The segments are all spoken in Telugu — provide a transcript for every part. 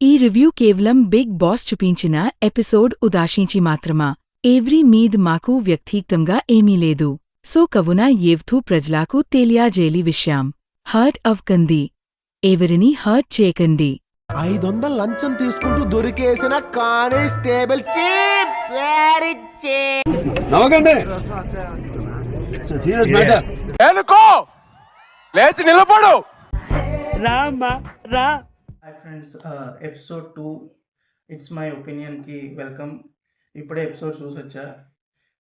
ఈ రివ్యూ కేవలం బిగ్ బాస్ చూపించిన ఎపిసోడ్ ఉదాశించి మాత్రమా ఎవరి మీద్ మాకు వ్యక్తిగతంగా ఏమీ లేదు. సో కవున ఏవ్థూ ప్రజలకు తెలియజేలి విషయం హర్ట్ అవ్కండి, ఎవరిని హర్ట్ చేయకండి. 500 లంచం తీసుకుంటూ దొరికేసిన కానిస్టేబుల్ చీప్ వెరీ చీప్. నవ్వకండి. Serious matter. ఎనుకో లేచి నిలబడు. రామ్మా రా. Hi friends, episode 2 it's my ఒపీనియన్కి వెల్కమ్. ఇప్పుడే ఎపిసోడ్ చూసొచ్చా.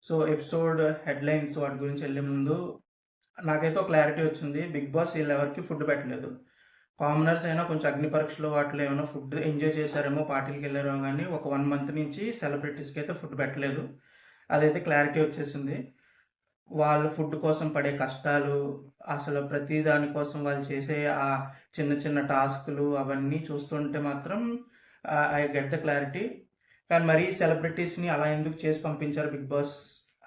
సో ఎపిసోడ్ హెడ్లైన్స్ వాటి గురించి వెళ్ళే ముందు నాకైతే ఒక క్లారిటీ వచ్చింది. బిగ్ బాస్ వీళ్ళు ఎవరికి ఫుడ్ పెట్టలేదు. కామనర్స్ అయినా కొంచెం అగ్ని పరీక్షలు వాటిలో ఏమైనా ఫుడ్ ఎంజాయ్ చేశారేమో, పార్టీలకు వెళ్ళారేమో, కానీ ఒక 1 మంత్ నుంచి సెలబ్రిటీస్కి అయితే ఫుడ్ పెట్టలేదు. అదైతే క్లారిటీ వచ్చేసింది. వాళ్ళు ఫుడ్ కోసం పడే కష్టాలు, అసలు ప్రతి దానికోసం వాళ్ళు చేసే ఆ చిన్న చిన్న టాస్క్లు అవన్నీ చూస్తుంటే మాత్రం ఐ గెట్ ద క్లారిటీ. కానీ మరీ సెలబ్రిటీస్ని అలా ఎందుకు చేసి పంపించారు బిగ్ బాస్,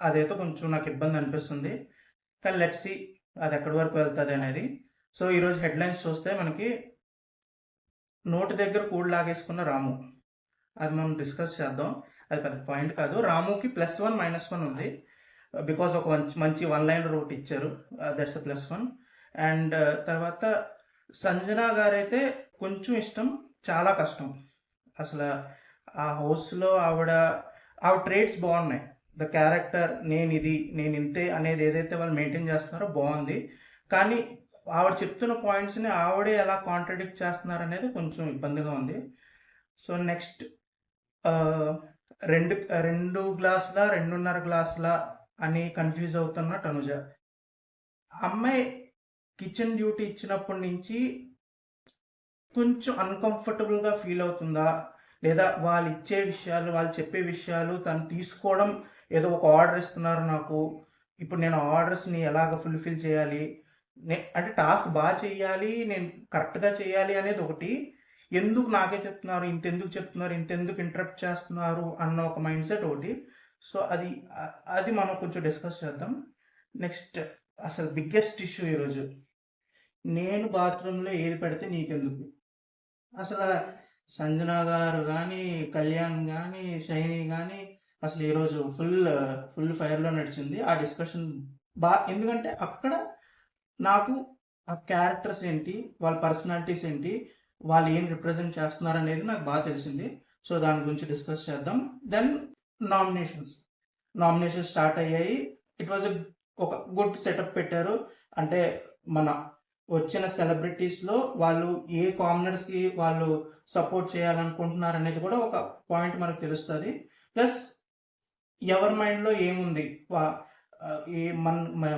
అదైతే కొంచెం నాకు ఇబ్బంది అనిపిస్తుంది. కానీ లెట్స్ సీ అది ఎక్కడి వరకు వెళ్తుంది అనేది. సో ఈరోజు హెడ్లైన్స్ చూస్తే మనకి నోటి దగ్గర కూడు లాగేసుకున్న రాము, అది మనం డిస్కస్ చేద్దాం. అది పెద్ద పాయింట్ కాదు. రాముకి +1 -1 ఉంది. బికాజ్ ఒక మంచి 1 లైనర్ ఒకటి ఇచ్చారు, దట్స్ +1. అండ్ తర్వాత సంజన గారైతే కొంచెం ఇష్టం, చాలా కష్టం. అసలు ఆ హౌస్లో ఆవిడ ట్రేట్స్ బాగున్నాయి. ద క్యారెక్టర్, నేను ఇంతే అనేది ఏదైతే వాళ్ళు మెయింటైన్ చేస్తున్నారో బాగుంది. కానీ ఆవిడ చెప్తున్న పాయింట్స్ని ఆవిడే ఎలా కాంట్రడిక్ట్ చేస్తున్నారు అనేది కొంచెం ఇబ్బందిగా ఉంది. సో నెక్స్ట్ 2 గ్లాసుల 2.5 గ్లాసుల అని కన్ఫ్యూజ్ అవుతున్న తనుజ. అమ్మాయి కిచెన్ డ్యూటీ ఇచ్చినప్పటి నుంచి కొంచెం అన్కంఫర్టబుల్గా ఫీల్ అవుతుందా, లేదా వాళ్ళు ఇచ్చే విషయాలు, వాళ్ళు చెప్పే విషయాలు తను తీసుకోవడం, ఏదో ఒక ఆర్డర్ ఇస్తున్నారు నాకు, ఇప్పుడు నేను ఆర్డర్స్ని ఎలాగ ఫుల్ఫిల్ చేయాలి, అంటే టాస్క్ బాగా చేయాలి, నేను కరెక్ట్గా చేయాలి అనేది ఒకటి, ఎందుకు నాకే చెప్తున్నారు, ఇంతెందుకు ఇంటరప్ట్ చేస్తున్నారు అన్న ఒక మైండ్ సెట్ ఒకటి. సో అది మనం కొంచెం డిస్కస్ చేద్దాం. నెక్స్ట్ అసలు బిగ్గెస్ట్ ఇష్యూ ఈరోజు, నేను బాత్రూంలో ఏది పెడితే నీకెందుకు. అసలు సంజన గారు కానీ, కళ్యాణ్ కానీ, షైని కానీ అసలు ఈరోజు ఫుల్ ఫైర్లో నడిచింది ఆ డిస్కషన్. ఎందుకంటే అక్కడ నాకు ఆ క్యారెక్టర్స్ ఏంటి, వాళ్ళ పర్సనాలిటీస్ ఏంటి, వాళ్ళు ఏం రిప్రజెంట్ చేస్తున్నారు అనేది నాకు బాగా తెలిసింది. సో దాని గురించి డిస్కస్ చేద్దాం. దెన్ నామినేషన్స్ స్టార్ట్ అయ్యాయి. ఇట్ వాజ్ ఒక గుడ్ సెటప్ పెట్టారు. అంటే మన వచ్చిన సెలబ్రిటీస్లో వాళ్ళు ఏ కామనర్స్కి వాళ్ళు సపోర్ట్ చేయాలనుకుంటున్నారు అనేది కూడా ఒక పాయింట్ మనకు తెలుస్తుంది. ప్లస్ ఎవరి మైండ్లో ఏముంది,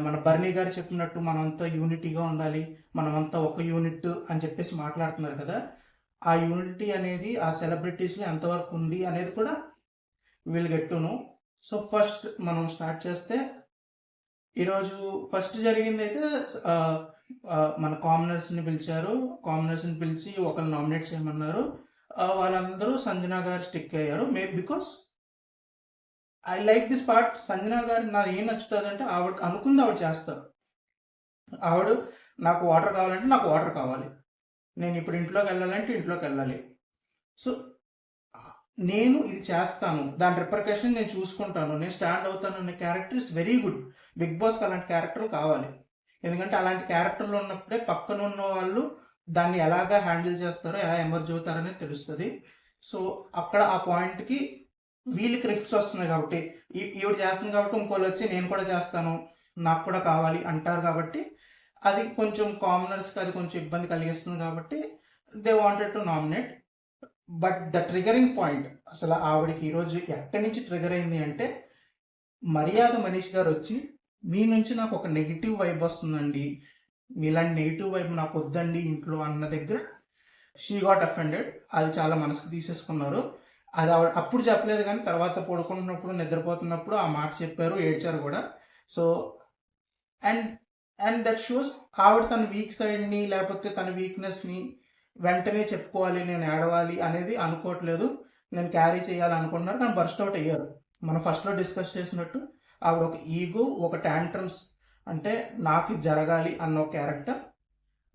మన బర్నీ గారు చెప్పినట్టు మనమంతా యూనిటీగా ఉండాలి, మనమంతా ఒక యూనిట్ అని చెప్పేసి మాట్లాడుతున్నారు కదా. ఆ యూనిటీ అనేది ఆ సెలబ్రిటీస్లో ఎంతవరకు ఉంది అనేది కూడా వీళ్ళు గెట్టును. సో ఫస్ట్ మనం స్టార్ట్ చేస్తే, ఈరోజు ఫస్ట్ జరిగింది అయితే మన కామనర్స్ని పిలిచి ఒకరు నామినేట్ చేయమన్నారు. వాళ్ళందరూ సంజన గారు స్టిక్ అయ్యారు. Because I like this part. Sanjana గారు నాకు ఏం నచ్చుతుంది అంటే, ఆవిడ అనుకుంది ఆవిడ చేస్తారు. ఆవిడ నాకు వాటర్ కావాలంటే నాకు వాటర్ కావాలి, నేను ఇప్పుడు ఇంట్లోకి వెళ్ళాలంటే ఇంట్లోకి వెళ్ళాలి. సో నేను ఇది చేస్తాను, దాని రిపర్కషన్ నేను చూసుకుంటాను, నేను స్టాండ్ అవుతాను అనే character is very good. Big బాస్కి అలాంటి క్యారెక్టర్లు కావాలి. ఎందుకంటే అలాంటి క్యారెక్టర్లు ఉన్నప్పుడే పక్కన ఉన్న వాళ్ళు దాన్ని ఎలాగా హ్యాండిల్ చేస్తారో, ఎలా ఎమర్జ్ అవుతారనేది తెలుస్తుంది. సో అక్కడ ఆ పాయింట్కి వీళ్ళకి రిఫ్ట్స్ వస్తున్నాయి కాబట్టి, ఈవిడ చేస్తుంది కాబట్టి ఇంకోళ్ళు వచ్చి నేను కూడా చేస్తాను, నాకు కూడా కావాలి అంటారు. కాబట్టి అది కొంచెం కామనర్స్కి అది కొంచెం ఇబ్బంది కలిగిస్తుంది. కాబట్టి they wanted to nominate. But the triggering point, అసలు ఆవిడకి ఈరోజు ఎక్కడి నుంచి ట్రిగర్ అయింది అంటే, మర్యాద మనీష్ గారు వచ్చి మీ నుంచి నాకు ఒక నెగిటివ్ వైబ్ వస్తుందండి, మీలాంటి నెగిటివ్ వైబ్ నాకు వద్దండి ఇంట్లో అన్న దగ్గర షీ గాట్ అఫెండెడ్. అది చాలా మనసుకు తీసేసుకున్నారు. అది ఆవిడ అప్పుడు చెప్పలేదు, కానీ తర్వాత పడుకుంటున్నప్పుడు, నిద్రపోతున్నప్పుడు ఆ మాట చెప్పారు, ఏడ్చారు కూడా. సో అండ్ దట్ షోస్ ఆవిడ తన వీక్ సైడ్ని, లేకపోతే తన వీక్నెస్ని వెంటనే చెప్పుకోవాలి, నేను ఏడవాలి అనేది అనుకోవట్లేదు, నేను క్యారీ చేయాలి అనుకుంటున్నారు. కానీ బర్స్ట్ అవుట్ అయ్యారు. మనం ఫస్ట్లో డిస్కస్ చేసినట్టు ఆవిడ ఒక ఈగో, ఒక టాంట్రమ్స్, అంటే నాకు జరగాలి అన్న ఒక క్యారెక్టర్.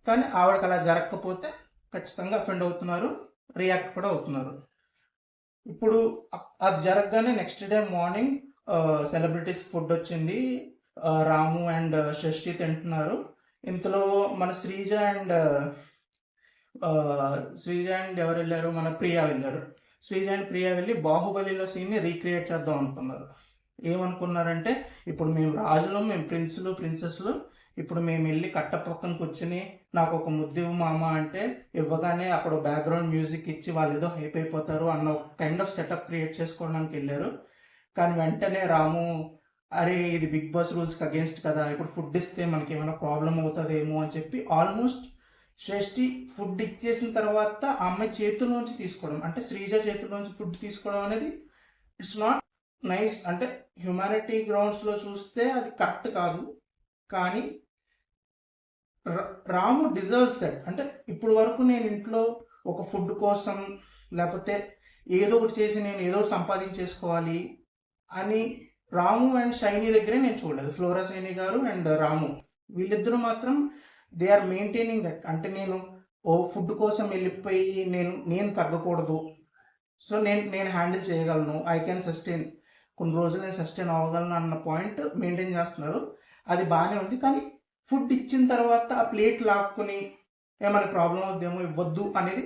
కానీ ఆవిడకి అలా జరగకపోతే ఖచ్చితంగా అఫెండ్ అవుతున్నారు. రియాక్ట్ కూడా అవుతున్నారు. ఇప్పుడు అది జరగగానే next day morning celebrities food వచ్చింది. రాము అండ్ షష్ఠి తింటున్నారు. ఇంతలో మన శ్రీజ అండ్ ఎవరు వెళ్ళారు, మన ప్రియా వెళ్ళారు. శ్రీజ అండ్ ప్రియా వెళ్ళి బాహుబలిలో సీన్ని రీక్రియేట్ చేద్దాం అనుకున్నారు. ఏమనుకున్నారంటే, ఇప్పుడు మేము రాజులు, మేము ప్రిన్సులు ప్రిన్సెస్లు, ఇప్పుడు మేము వెళ్ళి కట్ట పక్కన కూర్చుని నాకు ఒక ముద్దివ్వు మామ అంటే ఇవ్వగానే అక్కడ బ్యాక్గ్రౌండ్ మ్యూజిక్ ఇచ్చి వాళ్ళు ఏదో హైప్ అయిపోతారు అన్న ఒక కైండ్ ఆఫ్ సెటప్ క్రియేట్ చేసుకోవడానికి వెళ్ళారు. కానీ వెంటనే రాము, అరే ఇది బిగ్ బాస్ రూల్స్కి అగేన్స్ట్ కదా, ఇప్పుడు ఫుడ్ ఇస్తే మనకి ఏమైనా ప్రాబ్లం అవుతుందేమో అని చెప్పి ఆల్మోస్ట్ శ్రేష్ఠి ఫుడ్ ఇచ్చేసిన తర్వాత ఆ అమ్మాయి చేతుల్లోంచి తీసుకోవడం, అంటే శ్రీజ చేతుల్లోంచి ఫుడ్ తీసుకోవడం అనేది ఇట్స్ నాట్ నైస్. అంటే హ్యుమానిటీ గ్రౌండ్స్లో చూస్తే అది కరెక్ట్ కాదు. కానీ రాము డిజర్వ్స్ దట్. అంటే ఇప్పుడు వరకు నేను ఇంట్లో ఒక ఫుడ్ కోసం లేకపోతే ఏదో ఒకటి చేసి నేను ఏదో ఒకటి సంపాదించేసుకోవాలి అని రాము అండ్ షైనీ దగ్గరే నేను చూడలేదు. ఫ్లోరా సైని గారు అండ్ రాము వీళ్ళిద్దరూ మాత్రం దే ఆర్ మెయింటైనింగ్ దట్. అంటే నేను ఫుడ్ కోసం వెళ్ళిపోయి నేను తగ్గకూడదు, సో నేను హ్యాండిల్ చేయగలను, ఐ క్యాన్ సస్టైన్, కొన్ని రోజులు నేను సస్టైన్ అవ్వగలను అన్న పాయింట్ మెయింటైన్ చేస్తున్నారు. అది బాగానే ఉంది. కానీ ఫుడ్ ఇచ్చిన తర్వాత ఆ ప్లేట్ లాక్కుని ఏమైనా ప్రాబ్లం అవుద్దేమో, ఇవ్వద్దు అనేది.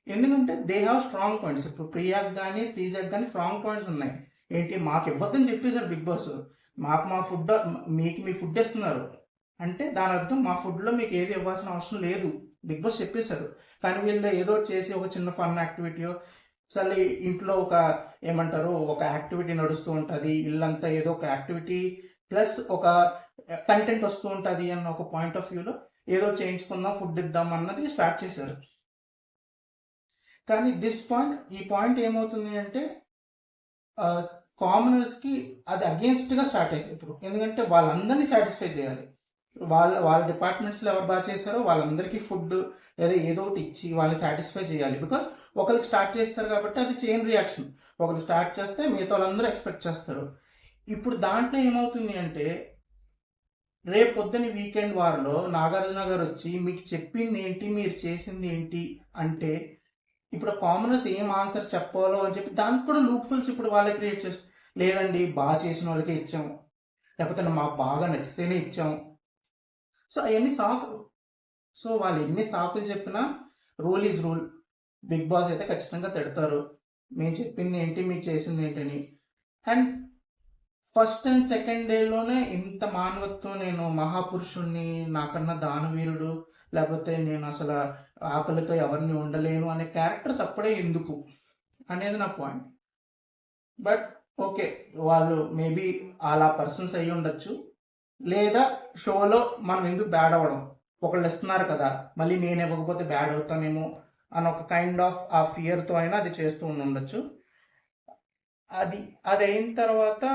ఎందుకంటే దే హ్యావ్ స్ట్రాంగ్ పాయింట్స్. ఇప్పుడు ప్రియాకి కానీ శ్రీజాకి కానీ స్ట్రాంగ్ పాయింట్స్ ఉన్నాయి. ఏంటి, మాకు ఇవ్వద్దని చెప్పేశారు బిగ్ బాస్, మాకు మా ఫుడ్, మీకు మీ ఫుడ్ ఇస్తున్నారు అంటే దాని అర్థం మా ఫుడ్లో మీకు ఏది ఇవ్వాల్సిన అవసరం లేదు బిగ్ బాస్ చెప్పేశారు. కానీ వీళ్ళు ఏదో చేసి ఒక చిన్న ఫన్ యాక్టివిటీయో, సరే ఇంట్లో ఒక ఏమంటారు ఒక యాక్టివిటీ నడుస్తూ ఉంటుంది, ఇల్లంతా ఏదో ఒక యాక్టివిటీ ప్లస్ ఒక కంటెంట్ వస్తూ ఉంటుంది అన్న ఒక పాయింట్ ఆఫ్ వ్యూలో ఏదో చేయించుకుందాం, ఫుడ్ ఇద్దాం అన్నది స్టార్ట్ చేశారు. కానీ ఈ పాయింట్ ఏమవుతుంది అంటే కామనర్స్కి అది అగేన్స్ట్గా స్టార్ట్ అయింది ఇప్పుడు. ఎందుకంటే వాళ్ళందరినీ సాటిస్ఫై చేయాలి. వాళ్ళ డిపార్ట్మెంట్స్లో ఎవరు బాగా చేశారో వాళ్ళందరికీ ఫుడ్ లేదా ఏదో ఒకటి ఇచ్చి వాళ్ళని సాటిస్ఫై చేయాలి. బికాస్ ఒకరికి స్టార్ట్ చేస్తారు కాబట్టి అది చైన్ రియాక్షన్. ఒకరు స్టార్ట్ చేస్తే మిగతా వాళ్ళందరూ ఎక్స్పెక్ట్ చేస్తారు. ఇప్పుడు దాంట్లో ఏమవుతుంది అంటే రేపు పొద్దున వీకెండ్ వారిలో నాగార్జున గారు వచ్చి మీకు చెప్పింది ఏంటి, మీరు చేసింది ఏంటి అంటే ఇప్పుడు కామనర్స్ ఏం ఆన్సర్ చెప్పాలో అని చెప్పి దానికి కూడా లూప్ హోల్స్ ఇప్పుడు వాళ్ళే క్రియేట్ చేస్తారు. లేదండి బాగా చేసిన వాళ్ళకే ఇచ్చాము, లేకపోతే మాకు బాగా నచ్చితేనే ఇచ్చాము. సో అవన్నీ సాకులు. సో వాళ్ళు ఎన్ని సాకులు చెప్పినా rule is rule. Big boss అయితే ఖచ్చితంగా తిడతారు, మేము చెప్పింది ఏంటి, మీకు చేసింది ఏంటని. అండ్ ఫస్ట్ అండ్ సెకండ్ డేలోనే ఇంత మానవత్వం, నేను మహాపురుషుణ్ణి, నాకన్నా దానవీరుడు, లేకపోతే నేను అసలు ఆకలితో ఎవరిని ఉండలేను అనే క్యారెక్టర్స్ అప్పుడే ఎందుకు అనేది నా పాయింట్. బట్ ఓకే, వాళ్ళు మేబీ అలా పర్సన్స్ అయ్యి ఉండొచ్చు. లేదా షోలో మనం ఎందుకు బ్యాడ్ అవ్వడం, ఒకళ్ళు ఇస్తున్నారు కదా మళ్ళీ నేను ఇవ్వకపోతే బ్యాడ్ అవుతానేమో అని ఒక కైండ్ ఆఫ్ ఆ ఫియర్తో అయినా అది చేస్తూ ఉండొచ్చు. అది అయిన తర్వాత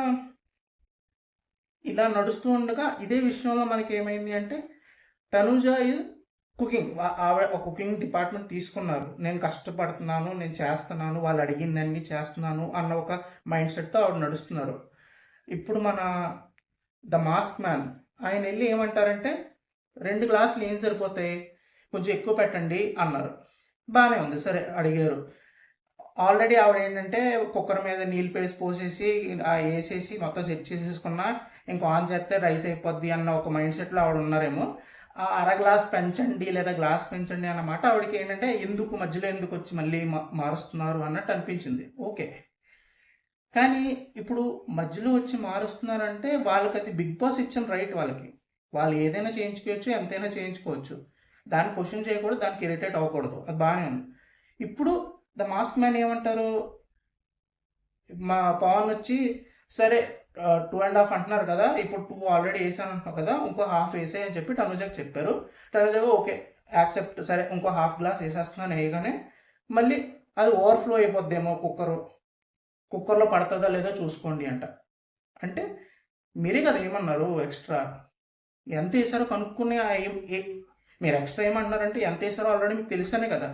ఇలా నడుస్తూ ఉండగా ఇదే విషయంలో మనకి ఏమైంది అంటే తనుజ ఈజ్ కుకింగ్. ఆవిడ ఒక కుకింగ్ డిపార్ట్మెంట్ తీసుకున్నారు. నేను కష్టపడుతున్నాను, నేను చేస్తున్నాను, వాళ్ళు అడిగిందన్నీ చేస్తున్నాను అన్న ఒక మైండ్ సెట్తో ఆవిడ నడుస్తున్నారు. ఇప్పుడు మన ద మాస్క్ మ్యాన్ ఆయన వెళ్ళి ఏమంటారంటే 2 గ్లాసులు ఏం సరిపోతాయి, కొంచెం ఎక్కువ పెట్టండి అన్నారు. బాగానే ఉంది, సరే అడిగారు. ఆల్రెడీ ఆవిడ ఏంటంటే కుక్కర్ మీద నీళ్ళు పోసేసి వేసేసి మొత్తం సెట్ చేసేసుకున్నా, ఇంకో ఆన్ చేస్తే రైస్ అయిపోద్ది అన్న ఒక మైండ్ సెట్లో ఆవిడ ఉన్నారేమో. ఆ గ్లాస్ పెంచండి లేదా గ్లాస్ పెంచండి అన్నమాట ఆవిడకి ఏంటంటే మధ్యలో ఎందుకు వచ్చి మళ్ళీ మారుస్తున్నారు అన్నట్టు అనిపించింది. ఓకే, కానీ ఇప్పుడు మధ్యలో వచ్చి మారుస్తున్నారంటే వాళ్ళకి అది బిగ్ బాస్ ఇచ్చిన రైట్. వాళ్ళు ఏదైనా చేయించుకోవచ్చు, ఎంతైనా చేయించుకోవచ్చు, దాన్ని క్వశ్చన్ చేయకూడదు, దానికి ఇరిటేట్ అవ్వకూడదు, అది బాగానే ఉంది. ఇప్పుడు ద మాస్క్ మ్యాన్ ఏమంటారు, మా పవన్ వచ్చి సరే 2.5 అంటున్నారు కదా, ఇప్పుడు 2 ఆల్రెడీ వేసాను అంటున్నావు కదా, ఇంకో హాఫ్ వేసాయి అని చెప్పి తనుజకి చెప్పారు. తనుజగా ఓకే యాక్సెప్ట్, సరే ఇంకో హాఫ్ గ్లాస్ వేసేస్తున్నాను. వేయగానే మళ్ళీ అది ఓవర్ఫ్లో అయిపోద్దేమో, కుక్కర్లో పడుతుందా లేదో చూసుకోండి అంట. అంటే మీరే కదా ఏమన్నారు, ఎక్స్ట్రా ఎంత వేసారో కనుక్కుని మీరు ఎక్స్ట్రా ఏమన్నారంటే ఎంత వేసారో ఆల్రెడీ మీకు తెలుస్తానే కదా.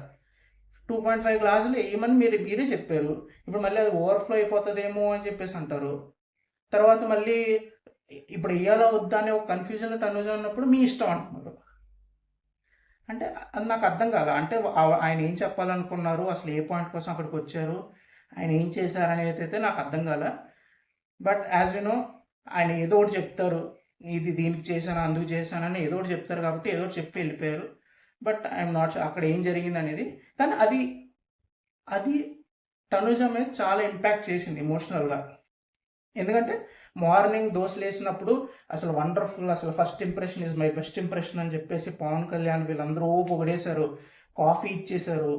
2.5 గ్లాసులు వేయమని మీరే చెప్పారు. ఇప్పుడు మళ్ళీ అది ఓవర్ఫ్లో అయిపోతుందేమో అని చెప్పేసి అంటారు. తర్వాత మళ్ళీ ఇప్పుడు వేయాలా వద్దా అనే ఒక కన్ఫ్యూజన్లో తనుజ ఉన్నప్పుడు మీ ఇష్టం అంటున్నారు. అంటే అది నాకు అర్థం కాల. అంటే ఆయన ఏం చెప్పాలనుకున్నారు, అసలు ఏ పాయింట్ కోసం అక్కడికి వచ్చారు, ఆయన ఏం చేశారు అనేది అయితే నాకు అర్థం కాల. బట్ యాజ్ యు నో, ఆయన ఏదో ఒకటి చెప్తారు, ఇది దీనికి చేశాను అందుకు చేశానని ఏదో ఒకటి చెప్తారు కాబట్టి ఏదో ఒకటి చెప్పి వెళ్ళిపోయారు. బట్ ఐఎమ్ నాట్ అక్కడ ఏం జరిగింది అనేది. కానీ అది అది తనుజ మీద చాలా ఇంపాక్ట్ చేసింది ఎమోషనల్గా. ఎందుకంటే మార్నింగ్ దోశలు వేసినప్పుడు అసలు వండర్ఫుల్, అసలు first impression is my best impression అని చెప్పేసి పవన్ కళ్యాణ్ వీళ్ళందరూ పొగిడేశారు, కాఫీ ఇచ్చేశారు,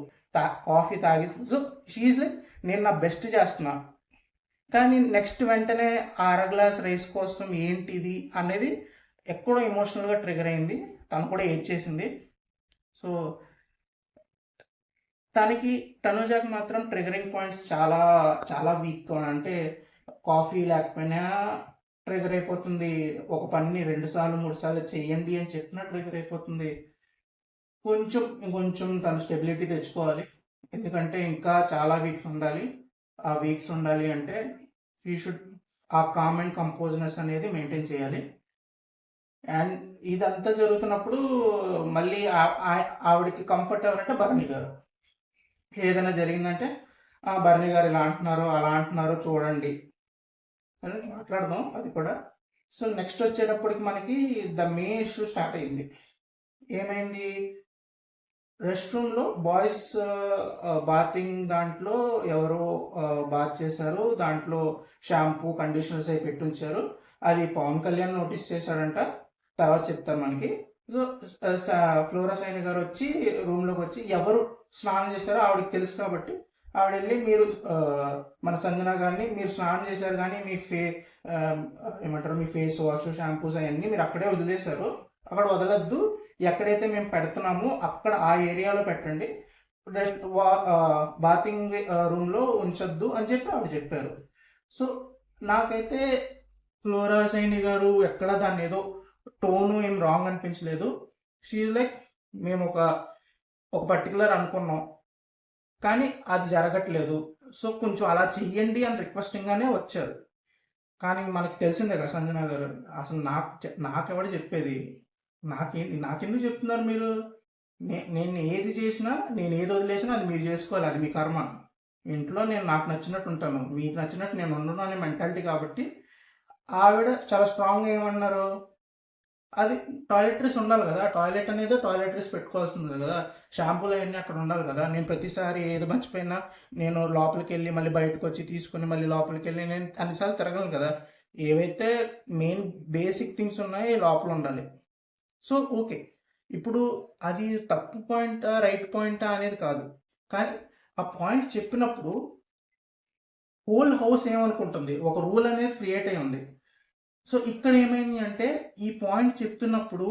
కాఫీ తాగేసి. సో షీఈ్ లైక్ నేను నా బెస్ట్ చేస్తున్నా. కానీ నెక్స్ట్ వెంటనే ఆ అర గ్లాస్ రైస్ కోసం ఏంటిది అనేది ఎక్కడో ఎమోషనల్గా ట్రిగర్ అయింది. తను కూడా ఏడ్చేసింది. సో తనుజాకి మాత్రం ట్రిగరింగ్ పాయింట్స్ చాలా చాలా వీక్. అంటే కాఫీ లేకపోయినా ట్రిగర్ అయిపోతుంది, ఒక పని 2 సార్లు 3 సార్లు చెయ్యండి అని చెప్పినా ట్రిగర్ అయిపోతుంది. ఇంకొంచెం తను స్టెబిలిటీ తెచ్చుకోవాలి. ఎందుకంటే ఇంకా చాలా వీక్స్ ఉండాలి. ఆ వీక్స్ ఉండాలి అంటే ఈ షుడ్ ఆ కామ్ అండ్ కంపోజ్నెస్ అనేది మెయింటైన్ చేయాలి. అండ్ ఇదంతా జరుగుతున్నప్పుడు మళ్ళీ ఆవిడకి కంఫర్ట్ ఎవరంటే భరణి గారు. ఏదైనా జరిగిందంటే భరణి గారు ఇలా అంటున్నారు అలా అంటున్నారు చూడండి అని మాట్లాడదాం అది కూడా. సో నెక్స్ట్ వచ్చేటప్పటికి మనకి ద మెయిన్ ఇష్యూ స్టార్ట్ అయింది. ఏమైంది, రెస్ట్ రూమ్లో బాయ్స్ బాతింగ్ దాంట్లో ఎవరో బాత్ చేశారు, దాంట్లో షాంపూ కండిషనర్స్ అవి పెట్టుంచారు. అది పవన్ కళ్యాణ్ నోటీస్ చేశాడంట, తర్వాత చెప్తారు మనకి. సో ఫ్లోరా సైని గారు వచ్చి రూమ్లోకి వచ్చి ఎవరు స్నానం చేశారో ఆవిడకి తెలుసు కాబట్టి ఆవిడ వెళ్ళి మీరు మన సంజన గారిని మీరు స్నానం చేశారు కానీ మీ ఏమంటారు మీ ఫేస్ వాష్ షాంపూస్ అవన్నీ మీరు అక్కడే వదిలేశారు, అక్కడ వదలద్దు, ఎక్కడైతే మేము పెడుతున్నామో అక్కడ ఆ ఏరియాలో పెట్టండి, జస్ట్ బాతింగ్ రూమ్లో ఉంచొద్దు అని చెప్పి ఆవిడ చెప్పారు. సో నాకైతే ఫ్లోరా సైని గారు ఎక్కడ దాన్ని ఏదో టోను ఏం రాంగ్ అనిపించలేదు. షీఈ్ లైక్ మేము ఒక పర్టికులర్ అనుకున్నాం కానీ అది జరగట్లేదు, సో కొంచెం అలా చెయ్యండి అని రిక్వెస్టింగ్గానే వచ్చారు. కానీ మనకి తెలిసిందే కదా సంజన గారు, అసలు నాకెవడు చెప్పేది, నాకెందుకు చెప్తున్నారు మీరు, నేను ఏది చేసినా నేను ఏది వదిలేసినా అది మీరు చేసుకోవాలి, అది మీ కర్మ. ఇంట్లో నేను నాకు నచ్చినట్టు ఉంటాను, మీకు నచ్చినట్టు నేను ఉండను అనే మెంటాలిటీ. కాబట్టి ఆవిడ చాలా స్ట్రాంగ్గా ఏమన్నారు, అది టాయిలెటరీస్ ఉండాలి కదా, టాయిలెట్ అనేది టాయిలెటరీస్ పెట్టుకోవాల్సింది కదా, షాంపూలు అవన్నీ అక్కడ ఉండాలి కదా. నేను ప్రతిసారి ఏది మర్చిపోయినా నేను లోపలికి వెళ్ళి మళ్ళీ బయటకు వచ్చి తీసుకుని మళ్ళీ లోపలికి వెళ్ళి నేను అన్నిసార్లు తిరగలను కదా. ఏవైతే మెయిన్ బేసిక్ థింగ్స్ ఉన్నాయో లోపల ఉండాలి. సో ఓకే, ఇప్పుడు అది తప్పు పాయింటా రైట్ పాయింటా అనేది కాదు, కానీ ఆ పాయింట్ చెప్పినప్పుడు హోల్ హౌస్ ఏమనుకుంటుంది, ఒక రూల్ అనేది క్రియేట్ అయి ఉంది. సో ఇక్కడ ఏమైంది అంటే ఈ పాయింట్ చెప్తున్నప్పుడు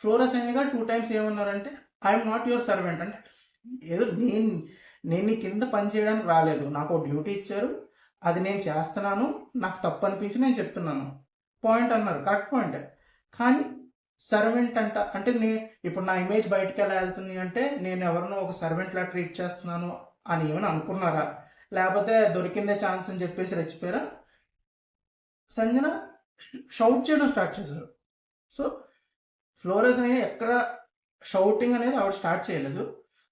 ఫ్లోరా సైని గారు 2 times ఏమన్నారంటే ఐఎమ్ నాట్ యువర్ సర్వెంట్, అంటే ఏదో నేను నీ కింద పని చేయడానికి రాలేదు, నాకు డ్యూటీ ఇచ్చారు, అది నేను చేస్తున్నాను, నాకు తప్పు అనిపించి నేను చెప్తున్నాను పాయింట్ అన్నారు. Correct point. కానీ సర్వెంట్ అంటే ఇప్పుడు నా ఇమేజ్ బయటకు ఎలా వెళ్తుంది అంటే నేను ఎవరినో ఒక సర్వెంట్లా ట్రీట్ చేస్తున్నాను అని ఏమైనా అనుకున్నారా, లేకపోతే దొరికిందే ఛాన్స్ అని చెప్పేసి రెచ్చిపోయారా? సంజన షౌట్ చేయడం స్టార్ట్ చేశారు. సో ఫ్లోరా సైని ఎక్కడ షౌటింగ్ అనేది ఆవిడ స్టార్ట్ చేయలేదు,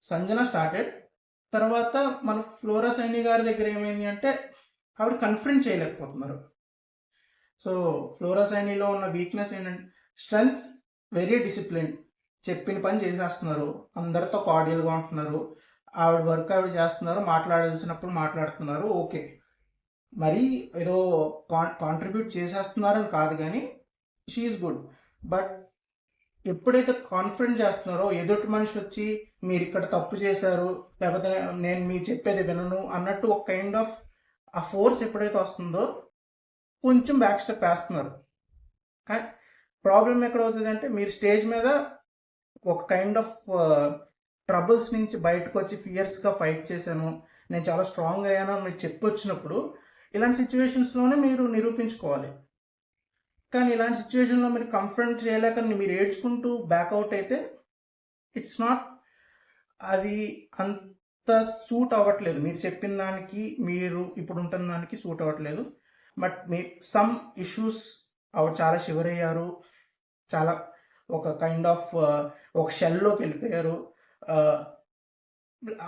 సంజన స్టార్టెడ్. తర్వాత మన ఫ్లోరా సైని గారి దగ్గర ఏమైంది అంటే ఆవిడ కన్ఫ్రంట్ చేయలేకపోతున్నారు. సో ఫ్లోరా సైనిలో ఉన్న వీక్నెస్ ఏంటంటే స్ట్రెంగ్త్ వెరీ డిసిప్లిన్, చెప్పిన పని చేసేస్తున్నారు, అందరితో కార్డియల్గా ఉంటున్నారు, ఆవిడ వర్క్ ఆవిడ చేస్తున్నారు, మాట్లాడాల్సినప్పుడు మాట్లాడుతున్నారు. ఓకే, మరీ ఏదో కాంట్రిబ్యూట్ చేసేస్తున్నారని కాదు కానీ షీఈస్ గుడ్. బట్ ఎప్పుడైతే కాన్ఫిడెంట్ చేస్తున్నారో ఎదుటి మనిషి వచ్చి మీరు ఇక్కడ తప్పు చేశారు లేకపోతే నేను మీరు చెప్పేది వినను అన్నట్టు ఒక కైండ్ ఆఫ్ ఆ ఫోర్స్ ఎప్పుడైతే వస్తుందో కొంచెం బ్యాక్ స్టెప్ వేస్తున్నారు. కానీ ప్రాబ్లం ఎక్కడ అవుతుంది అంటే మీరు స్టేజ్ మీద ఒక కైండ్ ఆఫ్ ట్రబుల్స్ నుంచి బయటకు వచ్చి ఫియర్స్గా ఫైట్ చేశాను, నేను చాలా స్ట్రాంగ్ అయ్యాను అని మీరు చెప్పి వచ్చినప్పుడు ఇలాంటి సిచ్యువేషన్స్లోనే మీరు నిరూపించుకోవాలి. కానీ ఇలాంటి సిచ్యువేషన్లో మీరు కంఫర్ట్ చేయలేక మీరు ఏడ్చుకుంటూ బ్యాక్అవుట్ అయితే ఇట్స్ నాట్, అది అంత సూట్ అవ్వట్లేదు, మీరు చెప్పిన దానికి మీరు ఇప్పుడు ఉంటున్న దానికి సూట్ అవ్వట్లేదు. బట్ మీ సమ్ ఇష్యూస్ ఆవిడ చాలా షివర్ అయ్యారు, చాలా ఒక కైండ్ ఆఫ్ ఒక షెల్లోకి వెళ్ళిపోయారు.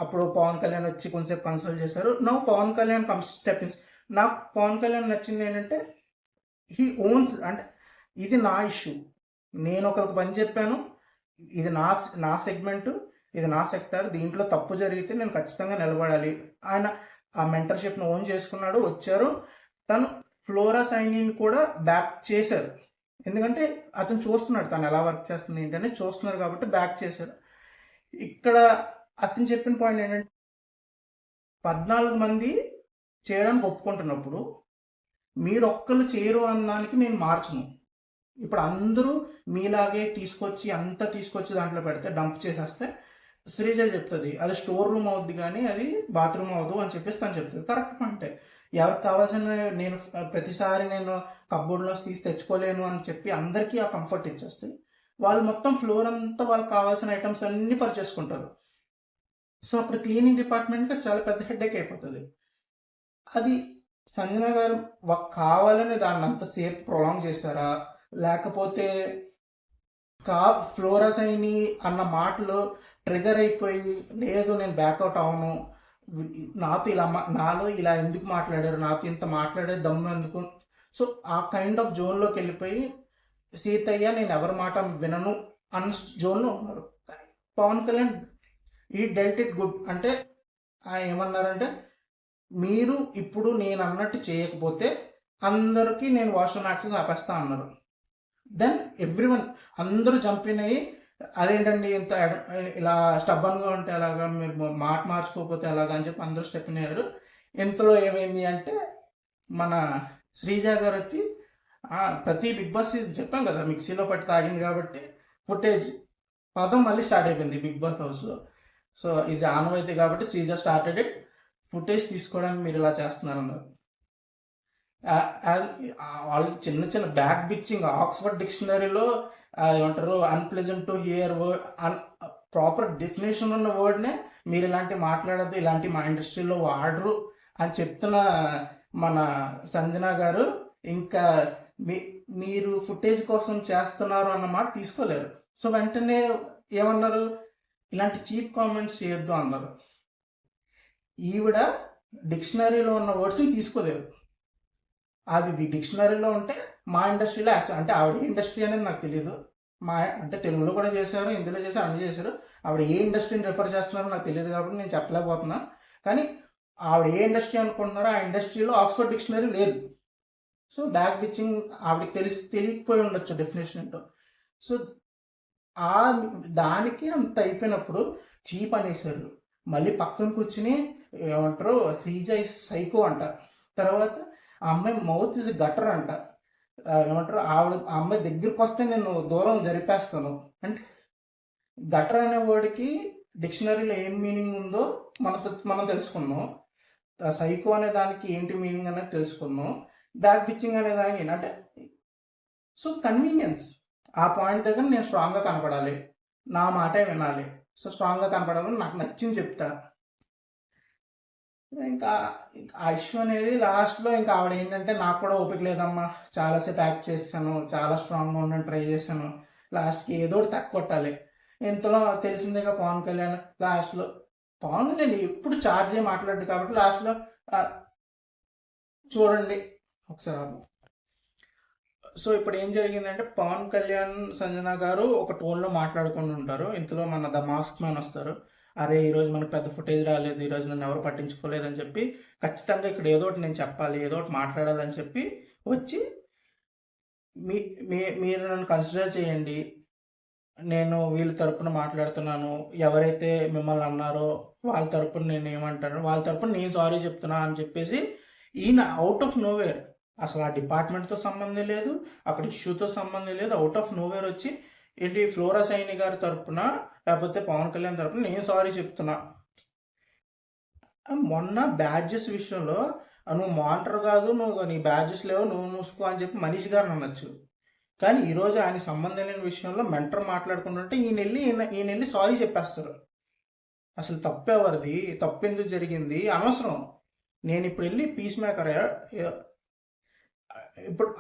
అప్పుడు పవన్ కళ్యాణ్ వచ్చి కొంచెంసేపు కన్సల్ట్ చేశారు. నౌ పవన్ కళ్యాణ్ స్టెప్ ఇన్స్. నాకు పవన్ కళ్యాణ్ నచ్చింది ఏంటంటే హీ ఓన్స్, అంటే ఇది నా ఇష్యూ, నేను ఒకరికి పని చెప్పాను, ఇది నా సెగ్మెంట్, ఇది నా సెక్టర్, దీంట్లో తప్పు జరిగితే నేను ఖచ్చితంగా నిలబడాలి. ఆయన ఆ మెంటర్షిప్ను ఓన్ చేసుకున్నాడు, వచ్చారు. తను ఫ్లోరా సైనిని కూడా బ్యాక్ చేశారు, ఎందుకంటే అతను చూస్తున్నాడు తను ఎలా వర్క్ చేస్తుంది ఏంటనే చూస్తున్నారు కాబట్టి బ్యాక్ చేశారు. ఇక్కడ అతను చెప్పిన పాయింట్ ఏంటంటే 14 మంది చేయడానికి ఒప్పుకుంటున్నప్పుడు మీరు ఒక్కరు చేయరు అన్నానికి నేను మార్చను. ఇప్పుడు అందరూ మీలాగే తీసుకొచ్చి అంతా తీసుకొచ్చి దాంట్లో పెడితే డంప్ చేసేస్తే శ్రీజ చెప్తుంది అది స్టోర్ రూమ్ అవుద్ది కానీ అది బాత్రూమ్ అవ్వదు అని చెప్పేసి తను చెప్తుంది. కరెక్ట్ అంటే ఎవరికి కావాల్సిన నేను ప్రతిసారి నేను కబ్బోర్డ్లో తీసి తెచ్చుకోలేను అని చెప్పి అందరికీ ఆ కంఫర్ట్ ఇచ్చేస్తాయి. వాళ్ళు మొత్తం ఫ్లోర్ అంతా వాళ్ళకి కావాల్సిన ఐటమ్స్ అన్నీ పర్చేసుకుంటారు. సో అప్పుడు క్లీనింగ్ డిపార్ట్మెంట్గా చాలా పెద్ద హెడ్ఏక్ అయిపోతుంది. అది సంజన గారు కావాలని దాన్ని అంతసేపు ప్రొలాంగ్ చేశారా, లేకపోతే ఫ్లోరస్ అయిని అన్న మాటలు ట్రిగర్ అయిపోయి లేదు నేను బ్యాక్అవుట్ అవను, నాతో నాలో ఇలా ఎందుకు మాట్లాడారు, నాతో ఇంత మాట్లాడే దమ్ము ఎందుకు, సో ఆ కైండ్ ఆఫ్ జోన్లోకి వెళ్ళిపోయి సీతయ్య నేను ఎవరి మాట వినను అన్న జోన్లో ఉన్నారు. పవన్ కళ్యాణ్ ఈ డెల్ట్ ఇట్ గుడ్, అంటే ఏమన్నారంటే మీరు ఇప్పుడు నేను అన్నట్టు చేయకపోతే అందరికీ నేను వాష్రూమ్ యాక్షన్ ఆపేస్తా అన్నారు. దెన్ ఎవ్రీవన్ అందరూ జంపిన్ అయ్యి అదేంటండి ఇంత ఇలా స్టబ్బన్గా ఉంటే అలాగా, మీరు మాట మార్చుకోకపోతే అలాగా అని చెప్పి అందరూ స్టెప్ అయ్యారు. ఇంతలో ఏమైంది అంటే మన శ్రీజ గారు వచ్చి ప్రతి బిగ్ బాస్ చెప్పాం కదా మిక్సీలో పట్టి తాగింది కాబట్టి ఫుటేజ్ పదం మళ్ళీ స్టార్ట్ అయిపోయింది బిగ్ బాస్ హౌస్లో. సో ఇది ఆనవాయితీ కాబట్టి శ్రీజ స్టార్టెడ్ ఇట్, ఫుటేజ్ తీసుకోవడానికి మీరు ఇలా చేస్తున్నారు అన్నారు. వాళ్ళు చిన్న చిన్న బ్యాక్ బిచ్చింగ్ ఆక్స్ఫర్డ్ డిక్షనరీలో ఏమంటారు unpleasant to hear word, proper definition ఉన్న వర్డ్నే మీరు ఇలాంటి మాట్లాడద్దు, ఇలాంటి మా ఇండస్ట్రీలో వాడరు అని చెప్తున్న మన సంజన గారు ఇంకా మీరు ఫుటేజ్ కోసం చేస్తున్నారు అన్న మాట తీసుకోలేరు. సో వెంటనే ఏమన్నారు, ఇలాంటి చీప్ కామెంట్స్ చేయొద్దు అన్నారు. ఈవిడ డిక్షనరీలో ఉన్న వర్డ్స్ని తీసుకోలేరు, అది డిక్షనరీలో ఉంటే మా ఇండస్ట్రీలో అంటే ఆవిడ ఏ ఇండస్ట్రీ అనేది నాకు తెలియదు, అంటే తెలుగులో కూడా చేశారు, హిందీలో చేశారు, అన్ని చేశారు. ఆవిడ ఏ ఇండస్ట్రీని రిఫర్ చేస్తున్నారో నాకు తెలియదు కాబట్టి నేను చెప్పలేకపోతున్నా. కానీ ఆవిడ ఏ ఇండస్ట్రీ అనుకుంటున్నారో ఆ ఇండస్ట్రీలో ఆక్స్ఫర్డ్ డిక్షనరీ లేదు. సో బ్యాక్ బిచ్చింగ్ ఆవిడకి తెలియకపోయి ఉండొచ్చు డెఫినేషన్ ఏంటో. సో దానికి అంత అయిపోయినప్పుడు చీప్ అనేసారు. మళ్ళీ పక్కన కూర్చుని ఏమంటారు శ్రీజ ఇస్ సైకో అంట, తర్వాత ఆ అమ్మాయి మౌత్ ఇస్ గటర్ అంట, ఏమంటారు ఆవిడ ఆ అమ్మాయి దగ్గరికి వస్తే నేను దూరం జరిపేస్తాను అంటే. గటర్ అనే వర్డ్కి డిక్షనరీలో ఏం మీనింగ్ ఉందో మనం తెలుసుకున్నాం, సైకో అనే దానికి ఏంటి మీనింగ్ అనేది తెలుసుకున్నాం, బ్యాక్ పిచ్చింగ్ అనే దానికి అంటే. సో కన్వీనియన్స్ ఆ పాయింట్ దగ్గర నేను స్ట్రాంగ్గా కనపడాలి, నా మాటే వినాలి. సో స్ట్రాంగ్గా కనపడాలని నాకు నచ్చింది చెప్తా. ఇంకా ఆ ఇష్యూ అనేది లాస్ట్లో ఇంకా ఆవిడ ఏంటంటే నాకు కూడా ఓపిక లేదమ్మా, చాలాసేపు యాక్ట్ చేశాను, చాలా స్ట్రాంగ్గా ఉండని ట్రై చేశాను, లాస్ట్కి ఏదో ఒకటి తక్కువ కొట్టాలి. ఇంతలో తెలిసిందేగా పవన్ కళ్యాణ్ లాస్ట్లో, పవన్ కళ్యాణ్ ఎప్పుడు ఛార్జ్ అయ్యి మాట్లాడు కాబట్టి లాస్ట్లో చూడండి ఒకసారి. సో ఇప్పుడు ఏం జరిగిందంటే పవన్ కళ్యాణ్ సంజన గారు ఒక టోన్లో మాట్లాడుకుంటూ ఉంటారు. ఇంతలో మన ద మాస్క్ మ్యాన్ వస్తారు, అరే ఈరోజు మనకు పెద్ద ఫుటేజ్ రాలేదు, ఈరోజు నన్ను ఎవరు పట్టించుకోలేదని చెప్పి ఖచ్చితంగా ఇక్కడ ఏదో ఒకటి నేను చెప్పాలి, ఏదో ఒకటి మాట్లాడాలని చెప్పి వచ్చి మీరు నన్ను కన్సిడర్ చేయండి, నేను వీళ్ళ తరపున మాట్లాడుతున్నాను, ఎవరైతే మిమ్మల్ని అన్నారో వాళ్ళ తరపున నేను ఏమంటాను, వాళ్ళ తరపున నేను సారీ చెప్తున్నా అని చెప్పేసి ఈయన అవుట్ ఆఫ్ నోవేర్, అసలు ఆ డిపార్ట్మెంట్తో సంబంధం లేదు, అక్కడ ఇష్యూతో సంబంధం లేదు, అవుట్ ఆఫ్ నోవేర్ వచ్చి ఏంటి ఫ్లోరా సైని గారి తరపున లేకపోతే పవన్ కళ్యాణ్ తరపున నేను సారీ చెప్తున్నా. మొన్న బ్యాడ్జెస్ విషయంలో నువ్వు మానిటర్ కాదు, నువ్వు నీ బ్యాడ్జెస్ లేవు, నువ్వు మూసుకో అని చెప్పి మనీష్ గారిని అనొచ్చు. కానీ ఈరోజు ఆయన సంబంధం లేని విషయంలో మెంటర్ మాట్లాడుకుంటుంటే ఈయన వెళ్ళి సారీ చెప్పేస్తారు. అసలు తప్పెవరిది, తప్పు ఎందుకు జరిగింది అనవసరం. నేను ఇప్పుడు వెళ్ళి పీస్ మేకర్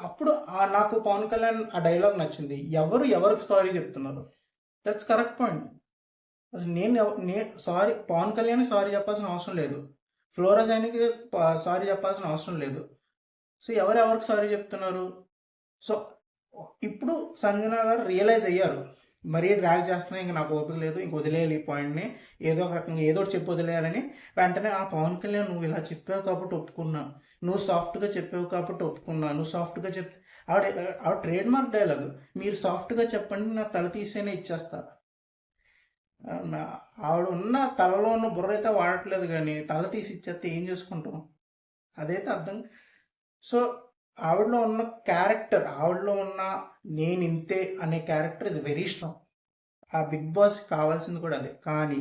అప్పుడు నాకు పవన్ కళ్యాణ్ ఆ డైలాగ్ నచ్చింది, ఎవరికి సారీ చెప్తున్నారు. That's correct point. నేను సారీ, పవన్ కళ్యాణ్ సారీ చెప్పాల్సిన అవసరం లేదు, ఫ్లోరా జైన్కి సారీ చెప్పాల్సిన అవసరం లేదు. సో ఎవరికి సారీ చెప్తున్నారు? సో ఇప్పుడు సంజన గారు రియలైజ్ అయ్యారు, మరీ డ్రాగ్ చేస్తున్నా ఇంకా నాకు ఓపిక లేదు, ఇంక వదిలేయాలి ఈ పాయింట్ని, ఏదో ఒక రకంగా ఏదో ఒకటి చెప్పి వదిలేయాలని వెంటనే ఆ పవన్ కళ్యాణ్ నువ్వు ఇలా చెప్పావు కాబట్టి ఒప్పుకున్నా, నువ్వు సాఫ్ట్గా చెప్పావు కాబట్టి ఒప్పుకున్నా, నువ్వు సాఫ్ట్గా ఆవిడ ట్రేడ్ మార్క్ డైలాగ్, మీరు సాఫ్ట్గా చెప్పండి నా తల తీసేనే ఇచ్చేస్తా. ఆవిడ ఉన్న తలలో ఉన్న బుర్ర అయితే వాడట్లేదు, కానీ తల తీసి ఇచ్చేస్తే ఏం చేసుకుంటాం, అదైతే అర్థం. సో ఆవిడలో ఉన్న క్యారెక్టర్, ఆవిడలో ఉన్న నేను ఇంతే అనే క్యారెక్టర్ ఇస్ వెరీ స్ట్రాంగ్. ఆ బిగ్ బాస్ కావాల్సింది కూడా అదే. కానీ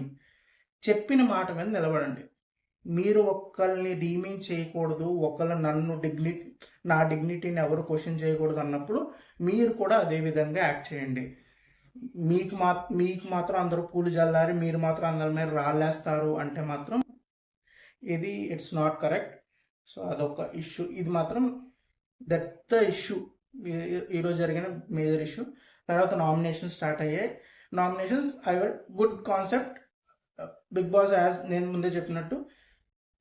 చెప్పిన మాట మీద నిలబడండి. మీరు ఒకళ్ళని డీమీన్ చేయకూడదు, ఒకళ్ళ నా డిగ్నిటీని ఎవరు క్వశ్చన్ చేయకూడదు అన్నప్పుడు మీరు కూడా అదే విధంగా యాక్ట్ చేయండి. మీకు మాత్రం అందరూ పూలు జల్లారి, మీరు మాత్రం అందరి మీద రాళ్ళేస్తారు అంటే మాత్రం ఇది ఇట్స్ నాట్ కరెక్ట్. సో అదొక ఇష్యూ, ఇది మాత్రం దట్స్ ద ఇష్యూ, ఈరోజు జరిగిన మేజర్ ఇష్యూ. తర్వాత నామినేషన్ స్టార్ట్ అయ్యాయి. Nominations good concept. Big boss as నేను ముందే చెప్పినట్టు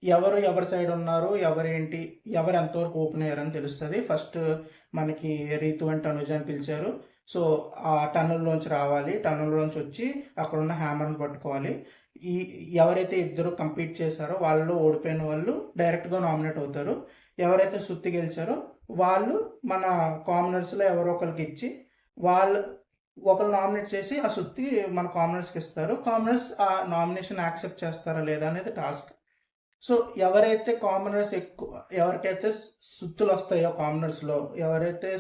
ఎవరి సైడ్ ఉన్నారు, ఎవరేంటి, ఎవరు ఎంతవరకు ఓపెన్ అయ్యారని తెలుస్తుంది. ఫస్ట్ మనకి రీతు అండ్ తనుజ అని పిలిచారు. సో ఆ టన్నల్లోంచి రావాలి, టన్నల్లోంచి వచ్చి అక్కడ ఉన్న హ్యామర్ని పట్టుకోవాలి. ఎవరైతే ఇద్దరు కంప్లీట్ చేశారో వాళ్ళు, ఓడిపోయిన వాళ్ళు డైరెక్ట్గా నామినేట్ అవుతారు. ఎవరైతే సుత్తి గెలిచారో వాళ్ళు మన కామనర్స్లో ఎవరో ఒకరికి ఇచ్చి, ఒకరు నామినేట్ చేసి ఆ సుత్తి మన కామనర్స్కి ఇస్తారు. కామనర్స్ ఆ నామినేషన్ యాక్సెప్ట్ చేస్తారా లేదా అనేది టాస్క్. సో ఎవరైతే కామనర్స్ ఎవరికైతే సుత్తులు వస్తాయో కామనర్స్లో, ఎవరైతే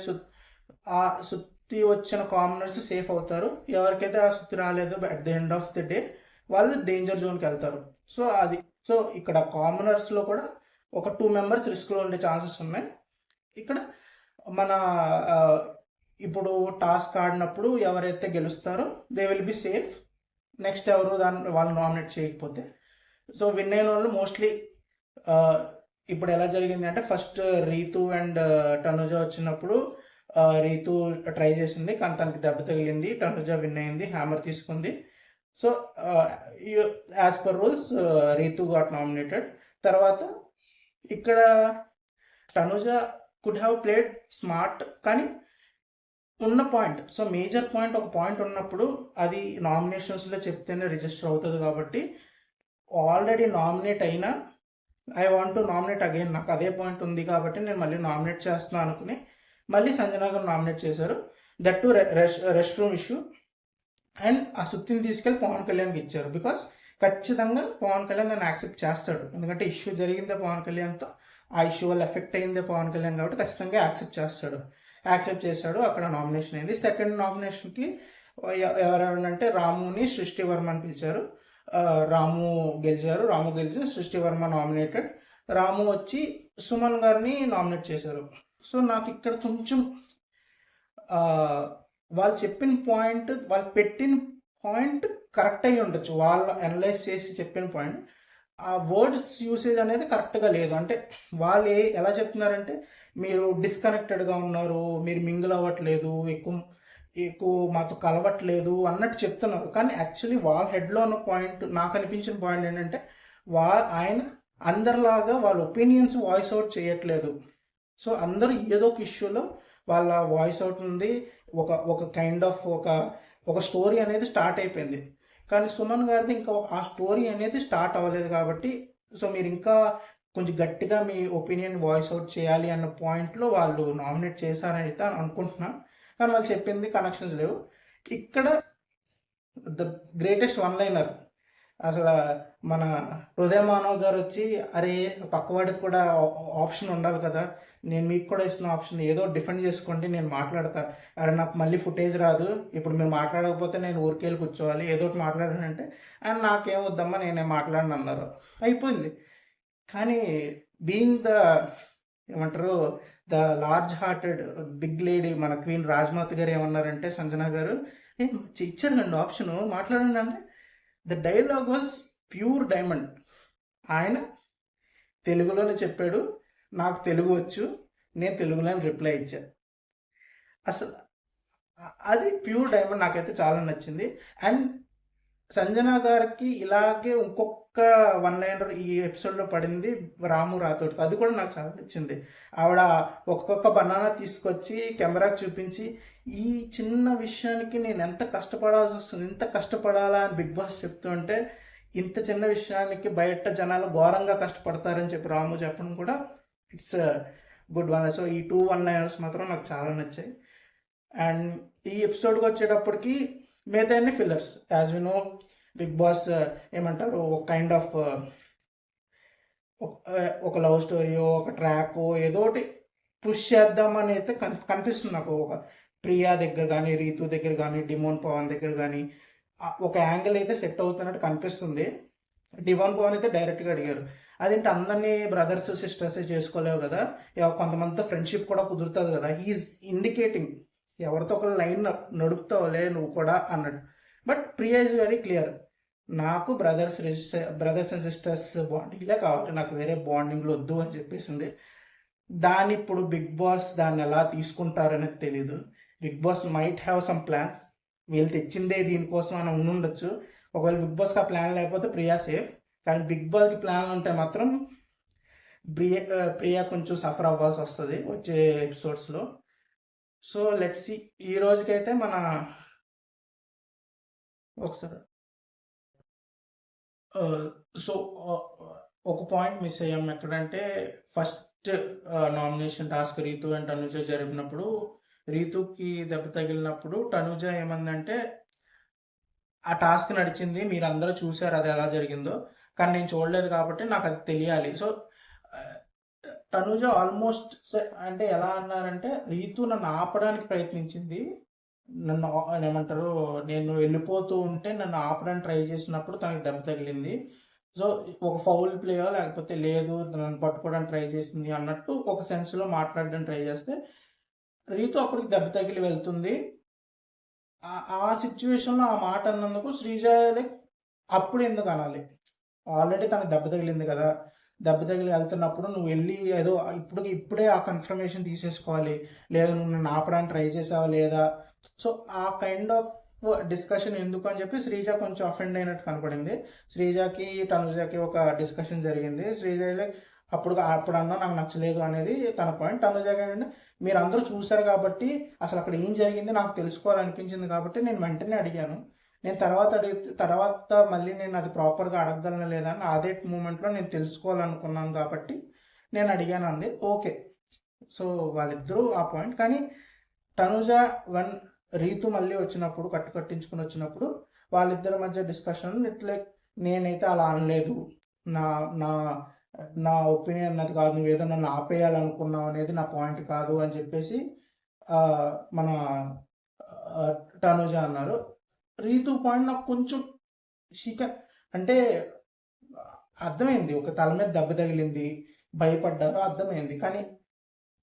ఆ సుత్తి వచ్చిన కామనర్స్ సేఫ్ అవుతారు. ఎవరికైతే ఆ సుత్తి రాలేదో at the end of the day వాళ్ళు డేంజర్ జోన్కి వెళ్తారు. సో అది. సో ఇక్కడ కామనర్స్లో కూడా ఒక 2 మెంబర్స్ రిస్క్లో ఉండే ఛాన్సెస్ ఉన్నాయి. ఇక్కడ మన ఇప్పుడు టాస్క్ ఆడినప్పుడు ఎవరైతే గెలుస్తారో they will be safe. Next ఎవరు వాళ్ళు నామినేట్ చేయకపోతే, సో విన్ అయిన వాళ్ళు మోస్ట్లీ. ఇప్పుడు ఎలా జరిగింది అంటే ఫస్ట్ రీతు అండ్ తనుజ వచ్చినప్పుడు రీతు ట్రై చేసింది, కానీ తనకి దెబ్బ తగిలింది. తనుజ విన్ అయింది, హ్యామర్ తీసుకుంది. So as per rules Rithu got nominated. తర్వాత ఇక్కడ Tanuja could have played smart, కానీ ఉన్న పాయింట్, సో మేజర్ పాయింట్, ఒక పాయింట్ ఉన్నప్పుడు అది నామినేషన్స్లో చెప్తేనే రిజిస్టర్ అవుతుంది. కాబట్టి ఆల్రెడీ నామినేట్ అయినా I want to nominate again, నాకు అదే పాయింట్ ఉంది కాబట్టి నేను మళ్ళీ నామినేట్ చేస్తున్నాను అనుకుని మళ్ళీ సంజన గారు నామినేట్ చేశారు. That to rest room issue. And ఆ సుత్తిని తీసుకెళ్ళి పవన్ కళ్యాణ్కి ఇచ్చారు. బికాస్ ఖచ్చితంగా పవన్ కళ్యాణ్ దాన్ని యాక్సెప్ట్ చేస్తాడు, ఎందుకంటే ఇష్యూ జరిగిందే పవన్ కళ్యాణ్తో, ఆ ఇష్యూ వల్ల ఎఫెక్ట్ అయిందే పవన్ కళ్యాణ్ కాబట్టి ఖచ్చితంగా యాక్సెప్ట్ చేశాడు. అక్కడ నామినేషన్ అయింది. సెకండ్ నామినేషన్కి ఎవరెవరంటే రాముని సృష్టి వర్మ అని పిలిచారు. రాము గెలిచి సృష్టి వర్మ నామినేటెడ్. రాము వచ్చి సుమన్ గారిని నామినేట్ చేశారు. సో నాకు ఇక్కడ కొంచెం వాళ్ళు చెప్పిన పాయింట్, వాళ్ళు పెట్టిన పాయింట్ కరెక్ట్ అయ్యి ఉండొచ్చు, వాళ్ళు అనలైజ్ చేసి చెప్పిన పాయింట్. ఆ వర్డ్స్ యూసేజ్ అనేది కరెక్ట్గా లేదు. అంటే వాళ్ళు ఎలా చెప్తున్నారంటే మీరు డిస్కనెక్టెడ్గా ఉన్నారు, మీరు మింగిల్ అవ్వట్లేదు, ఎక్కువ మాతో కలవట్లేదు అన్నట్టు చెప్తున్నారు. కానీ యాక్చువల్లీ వాళ్ళ హెడ్లో ఉన్న పాయింట్, నాకు అనిపించిన పాయింట్ ఏంటంటే ఆయన అందరిలాగా వాళ్ళ ఒపీనియన్స్ వాయిస్ అవుట్ చేయట్లేదు. సో అందరూ ఏదో ఒక ఇష్యూలో వాళ్ళ వాయిస్ అవుట్ ఉంది, ఒక కైండ్ ఆఫ్ ఒక స్టోరీ అనేది స్టార్ట్ అయిపోయింది. కానీ సుమన్ గారిది ఇంకా ఆ స్టోరీ అనేది స్టార్ట్ అవ్వలేదు. కాబట్టి సో మీరు ఇంకా కొంచెం గట్టిగా మీ ఒపీనియన్ వాయిస్ అవుట్ చేయాలి అన్న పాయింట్లో వాళ్ళు నామినేట్ చేశారని అయితే అనుకుంటున్నాను. కానీ వాళ్ళు చెప్పింది కనెక్షన్స్ లేవు. ఇక్కడ ద గ్రేటెస్ట్ వన్ లైనర్ అసలు మన హృదయ మానవ్ గారు వచ్చి, అరే పక్కవాడికి కూడా ఆప్షన్ ఉండాలి కదా, నేను మీకు కూడా ఇస్తున్న ఆప్షన్, ఏదో డిఫెండ్ చేసుకోండి, నేను మాట్లాడతా. అరే నాకు మళ్ళీ ఫుటేజ్ రాదు, ఇప్పుడు మీరు మాట్లాడకపోతే నేను ఊరికెళ్ళి కూర్చోవాలి, ఏదో ఒకటి మాట్లాడానంటే ఆయన నాకేం వద్దమ్మా నేనే మాట్లాడను అన్నారు, అయిపోయింది. కానీ బీయింగ్ ఏమంటారు the large hearted big lady మన క్వీన్ రాజ్మాత గారు ఏమన్నారంటే, సంజన గారు ఇచ్చారు నన్ను ఆప్షను మాట్లాడండి అంటే, the dialogue was pure diamond. ఆయన తెలుగులోనే చెప్పాడు, నాకు తెలుగు వచ్చు, నేను తెలుగులో రిప్లై ఇచ్చా. అసలు అది ప్యూర్ డైమండ్, నాకైతే చాలా నచ్చింది. అండ్ సంజన గారికి ఇలాగే ఇంకొక వన్ లైనర్ ఈ ఎపిసోడ్లో పడింది రాము రాథోడ్, అది కూడా నాకు చాలా నచ్చింది. ఆవిడ ఒక్కొక్క బనానా తీసుకొచ్చి కెమెరాకి చూపించి ఈ చిన్న విషయానికి నేను ఎంత కష్టపడాల్సి వస్తుంది, ఇంత కష్టపడాలా అని బిగ్ బాస్ చెప్తుంటే ఇంత చిన్న విషయానికి బయట జనాలు ఘోరంగా కష్టపడతారని చెప్పి రాము చెప్పడం కూడా ఇట్స్ గుడ్ వన్. సో ఈ 2 వన్ లైనర్స్ మాత్రం నాకు చాలా నచ్చాయి. అండ్ ఈ ఎపిసోడ్కి వచ్చేటప్పటికి మిగతా అన్ని fillers. As we know big boss ఏమంటారు, ఒక కైండ్ ఆఫ్ ఒక లవ్ స్టోరీ, ఒక ట్రాక్ ఏదో ఒకటి పుష్ చేద్దామని అయితే కనిపిస్తుంది నాకు. ఒక ప్రియా దగ్గర కానీ, రీతు దగ్గర కానీ, డిమోన్ పవన్ దగ్గర కానీ ఒక యాంగిల్ అయితే సెట్ అవుతున్నట్టు కనిపిస్తుంది. డిమోన్ పవన్ అయితే డైరెక్ట్గా అడిగారు, అదేంటి అందరినీ బ్రదర్స్ సిస్టర్స్ చేసుకోలేవు కదా, కొంతమందితో ఫ్రెండ్షిప్ కూడా కుదురుతుంది కదా. హీఈస్ ఇండికేటింగ్ ఎవరితో ఒక లైన్ నడుపుతావులే నువ్వు కూడా అన్నట్టు. But Priya is very clear, నాకు బ్రదర్స్ అండ్ సిస్టర్స్ బాండింగ్లే కావాలి, నాకు వేరే బాండింగ్లు వద్దు అని చెప్పేసింది. దాన్ని ఇప్పుడు బిగ్ బాస్ దాన్ని ఎలా తీసుకుంటారనేది తెలీదు. Big boss might have some plans, వీళ్ళు తెచ్చిందే దీనికోసం అని ఉండొచ్చు. ఒకవేళ బిగ్ బాస్కి ఆ ప్లాన్ లేకపోతే ప్రియా సేఫ్, కానీ బిగ్ బాస్కి ప్లాన్ ఉంటే మాత్రం ప్రియా కొంచెం సఫర్ అవ్వాల్సి వస్తుంది వచ్చే ఎపిసోడ్స్లో. So let's see. ఈ రోజుకైతే మన ఒకసారి సో ఒక పాయింట్ మిస్ అయ్యాం ఎక్కడంటే, first nomination task Rithu and Tanuja జరిపినప్పుడు రీతుకి దెబ్బ తగిలినప్పుడు తనుజ ఏమందంటే, ఆ టాస్క్ నడిచింది మీరు అందరూ చూసారు అది ఎలా జరిగిందో, కానీ నేను చూడలేదు కాబట్టి నాకు అది తెలియాలి. సో తనుజ ఆల్మోస్ట్ అంటే ఎలా అన్నారంటే, రీతు నన్ను ఆపడానికి ప్రయత్నించింది, నన్ను ఏమంటారు నేను వెళ్ళిపోతూ ఉంటే నన్ను ఆపడానికి ట్రై చేసినప్పుడు తనకి దెబ్బ తగిలింది. సో ఒక ఫౌల్ ప్లేయో లేకపోతే లేదు నన్ను పట్టుకోవడానికి ట్రై చేసింది అన్నట్టు ఒక సెన్స్లో మాట్లాడడానికి ట్రై చేస్తే రీతు అప్పటికి దెబ్బ తగిలి వెళ్తుంది. ఆ సిచ్యువేషన్లో ఆ మాట అన్నందుకు శ్రీజ అప్పుడు ఎందుకు అనాలి, ఆల్రెడీ తనకు దెబ్బ తగిలింది కదా, దెబ్బ తగిలి వెళ్తున్నప్పుడు నువ్వు వెళ్ళి ఏదో ఇప్పుడే ఆ కన్ఫర్మేషన్ తీసేసుకోవాలి, లేదా నువ్వు నన్ను ఆపడానికి ట్రై చేసావా లేదా. సో ఆ కైండ్ ఆఫ్ డిస్కషన్ ఎందుకు అని చెప్పి శ్రీజ కొంచెం అఫెండ్ అయినట్టు కనపడింది. శ్రీజకి తనుజకి ఒక డిస్కషన్ జరిగింది. శ్రీజ అప్పుడు అన్నా నాకు నచ్చలేదు అనేది తన పాయింట్. తనుజకి ఏంటంటే మీరు అందరూ చూసారు కాబట్టి అసలు అక్కడ ఏం జరిగింది నాకు తెలుసుకోవాలనిపించింది కాబట్టి నేను వెంటనే అడిగాను, నేను తర్వాత మళ్ళీ నేను అది ప్రాపర్గా అడగగలను లేదా అని అదే మూమెంట్లో నేను తెలుసుకోవాలనుకున్నాను కాబట్టి నేను అడిగాను అంది. ఓకే, సో వాళ్ళిద్దరూ ఆ పాయింట్. కానీ తనుజ రీతు మళ్ళీ వచ్చినప్పుడు కట్టించుకుని వచ్చినప్పుడు వాళ్ళిద్దరి మధ్య డిస్కషన్ ఇట్లా నేనైతే అలా అనలేదు, నా నా నా ఒపీనియన్ అది కాదు, నువ్వేదో నన్ను ఆపేయాలనుకున్నావు అనేది నా పాయింట్ కాదు అని చెప్పేసి మన తనుజ అన్నారు. రీతు పాయింట్ నాకు కొంచెం అంటే అర్థమైంది, ఒక తల మీద దెబ్బ తగిలింది భయపడ్డారు అర్థమైంది. కానీ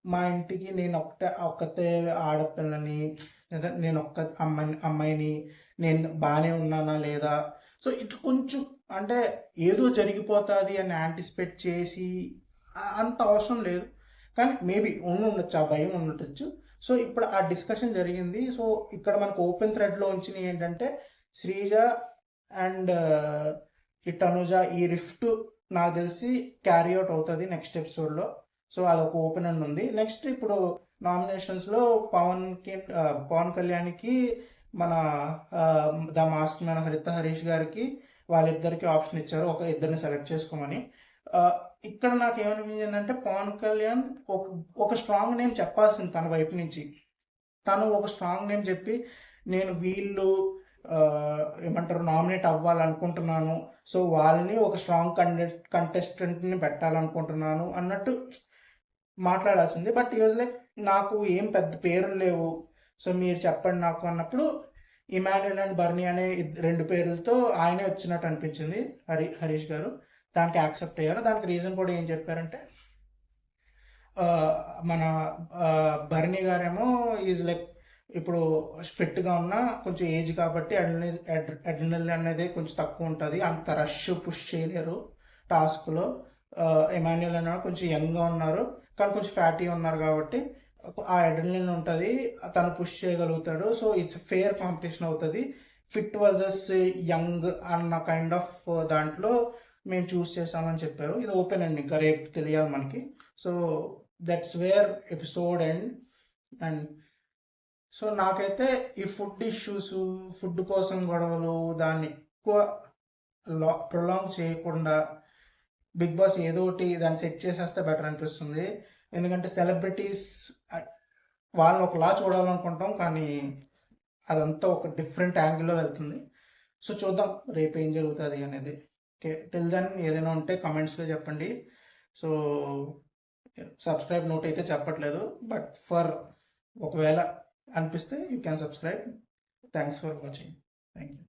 మా ఇంటికి నేను ఒక్కతే ఆడపిల్లని, లేదా నేను ఒక్క అమ్మాయిని నేను బాగానే ఉన్నానా లేదా, సో ఇటు కొంచెం అంటే ఏదో జరిగిపోతుంది అని యాంటిసిపేట్ చేసి అంత అవసరం లేదు. కానీ మేబీ ఉండొచ్చు, ఆ భయం ఉండొచ్చు. సో ఇప్పుడు ఆ డిస్కషన్ జరిగింది. సో ఇక్కడ మనకు ఓపెన్ థ్రెడ్లో ఉంచినవి ఏంటంటే శ్రీజ అండ్ ఈ తనుజ ఈ రిఫ్ట్ నాకు తెలిసి క్యారీ అవుట్ అవుతుంది నెక్స్ట్ ఎపిసోడ్లో. సో అదొక ఓపెన్ అండ్ ఉంది. నెక్స్ట్ ఇప్పుడు నామినేషన్స్లో పవన్ కళ్యాణ్కి మన ద మాస్క్ మ్యాన్ హరీష్ గారికి వాళ్ళిద్దరికి ఆప్షన్ ఇచ్చారు, ఇద్దరిని సెలెక్ట్ చేసుకోమని. ఇక్కడ నాకు ఏమనిపించిందంటే పవన్ కళ్యాణ్ ఒక స్ట్రాంగ్ నేమ్ చెప్పాల్సింది తన వైపు నుంచి. తను ఒక స్ట్రాంగ్ నేమ్ చెప్పి నేను వీళ్ళు ఏమంటారు నామినేట్ అవ్వాలనుకుంటున్నాను, సో వాళ్ళని ఒక స్ట్రాంగ్ కంటెస్టెంట్ని పెట్టాలనుకుంటున్నాను అన్నట్టు మాట్లాడాల్సింది. బట్ ఈజ్ లైక్ నాకు ఏం పెద్ద పేర్లు లేవు, సో మీరు చెప్పండి నాకు అన్నప్పుడు ఇమాన్యుయల్ అండ్ బర్నీ అనే 2 పేర్లతో ఆయనే వచ్చినట్టు అనిపించింది హరీష్ గారు. దానికి యాక్సెప్ట్ అయ్యారు. దానికి రీజన్ కూడా ఏం చెప్పారంటే మన బర్నీ గారేమో ఈజ్ లైక్ ఇప్పుడు ఫిట్గా ఉన్న కొంచెం ఏజ్ కాబట్టి అడ్రినల్ అనేది కొంచెం తక్కువ ఉంటుంది, అంత రష్ పుష్ చేయలేరు టాస్క్లో. ఇమాన్యుయల్ అన్న కొంచెం యంగ్గా ఉన్నారు, కానీ కొంచెం ఫ్యాటీ ఉన్నారు కాబట్టి ఆ అడ్రినలిన్ ఉంటుంది, తను పుష్ చేయగలుగుతాడు. సో ఇట్స్ ఫేర్ కాంపిటీషన్ అవుతుంది. ఫిట్ వర్సెస్ యంగ్ అన్న కైండ్ ఆఫ్ దాంట్లో మేము చూస్ చేసామని చెప్పారు. ఇది ఓపెన్ అండ్ ఇంకా రేపు తెలియాలి మనకి. So that's where episode and so నాకైతే ఈ ఫుడ్ ఇష్యూస్, ఫుడ్ కోసం గొడవలు, దాన్ని ఎక్కువ ప్రొలాంగ్ చేయకుండా బిగ్ బాస్ ఏదో ఒకటి దాన్ని సెట్ చేసేస్తే బెటర్ అనిపిస్తుంది. ఎందుకంటే సెలబ్రిటీస్ వాళ్ళని ఒకలా చూడాలనుకుంటాం, కానీ అదంతా ఒక డిఫరెంట్ యాంగిల్లో వెళ్తుంది. సో చూద్దాం రేపు ఏం జరుగుతుంది అనేది. ఓకే, టిల్ దెన్ ఏదైనా ఉంటే కమెంట్స్లో చెప్పండి. సో సబ్స్క్రైబ్ నోట్ అయితే చెప్పట్లేదు, బట్ ఫర్ ఒకవేళ అనిపిస్తే you can subscribe. Thanks for watching. Thank you.